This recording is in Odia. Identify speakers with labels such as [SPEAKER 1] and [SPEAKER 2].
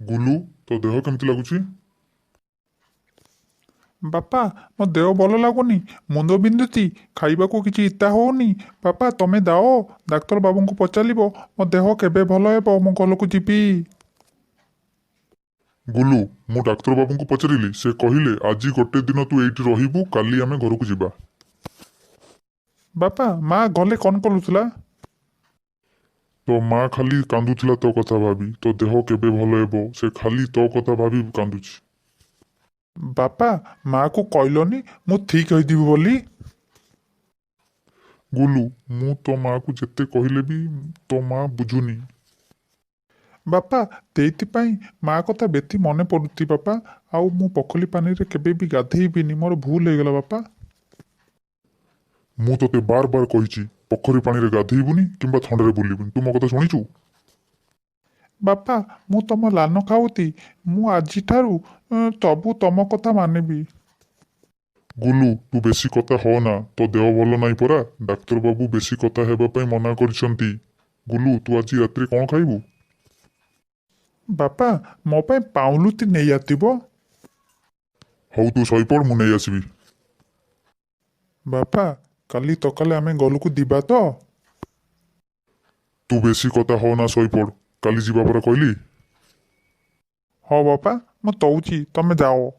[SPEAKER 1] ଗୁଲୁ ତୋ ଦେହ କେମିତି ଲାଗୁଛି?
[SPEAKER 2] ବାପା ମୋ ଦେହ ଭଲ ଲାଗୁନି, ମୁଣ୍ଡ ବିନ୍ଧୁଛି, ଖାଇବାକୁ କିଛି ଇଚ୍ଛା ହଉନି। ବାପା ତମେ ଦାଅ, ଡାକ୍ତର ବାବୁଙ୍କୁ ପଚାରିବ ମୋ ଦେହ କେବେ ଭଲ ହେବ, ମୁଁ ଘରକୁ ଯିବି।
[SPEAKER 1] ଗୁଲୁ, ମୁଁ ଡାକ୍ତର ବାବୁଙ୍କୁ ପଚାରିଲି, ସେ କହିଲେ ଆଜି ଗୋଟେ ଦିନ ତୁ ଏଇଠି ରହିବୁ, କାଲି ଆମେ ଘରକୁ ଯିବା।
[SPEAKER 2] ବାପା ମା ଗଲେ କ'ଣ କରୁଥିଲା?
[SPEAKER 1] ତୋ ମା ଖାଲି କାନ୍ଦୁଥିଲା ତୋ କଥା ଭାବି, ତୋ ଦେହ କେବେ ଭଲ ହେବ ସେ ଖାଲି ତୋ କଥା ଭାବି କାନ୍ଦୁଛି।
[SPEAKER 2] ବାପା ମାକୁ କହିଲନି ମୁଁ ଠିକ୍ ହେଇଯିବି ବୋଲି।
[SPEAKER 1] ଗୁଲୁ, ମୁଁ ତୋ ମାକୁ ଯେତେ କହିଲେ ବି ତୋ ମା ବୁଝୁନି।
[SPEAKER 2] ବାପା ସେଇଥିପାଇଁ ମା କଥା ବେଶୀ ମନେ ପଡୁଛି ବାପା। ଆଉ ମୁଁ ପୋଖରୀ ପାଣିରେ କେବେ ବି ଗାଧେଇବିନି, ମୋର ଭୁଲ ହେଇଗଲା ବାପା।
[SPEAKER 1] ମୁଁ ତୋତେ ବାର ବାର କହିଛି ପୋଖରୀ ପାଣିରେ ଗାଧେଇବୁନି କିମ୍ବା ଥଣ୍ଡାରେ ବୁଲିବୁନି, ତୁ ମୋ କଥା ଶୁଣିଛୁ?
[SPEAKER 2] ବାପା ମୁଁ ତମ ଲାନ ଖାଉତି, ମୁଁ ଆଜିଠାରୁ ସବୁ ତମ କଥା ମାନିବି।
[SPEAKER 1] ଗୁଲୁ, ତୁ ବେଶୀ କଥା ହନା, ତୋ ଦେହ ଭଲ ନାହିଁ ପରା, ଡାକ୍ତର ବାବୁ ବେଶୀ କଥା ହେବା ପାଇଁ ମନା କରିଛନ୍ତି। ଗୁଲୁ, ତୁ ଆଜି ରାତିରେ କ'ଣ ଖାଇବୁ?
[SPEAKER 2] ବାପା ମୋ ପାଇଁ ପାଉଁରୁଟି ନେଇ ଆସିବ।
[SPEAKER 1] ହଉ ତୁ ଶୋଇପଡ଼, ମୁଁ ନେଇ ଆସିବି।
[SPEAKER 2] ବାପା କାଲି ସକାଳେ ଆମେ ଗଲୁକୁ ଯିବା ତ?
[SPEAKER 1] ତୁ ବେଶୀ କଥା ହନା, ଶୋଇପଡ଼, କାଲି ଯିବା ପରା କହିଲି।
[SPEAKER 2] ହଉ ବାପା ମୁଁ ଦଉଛି, ତମେ ଯାଅ।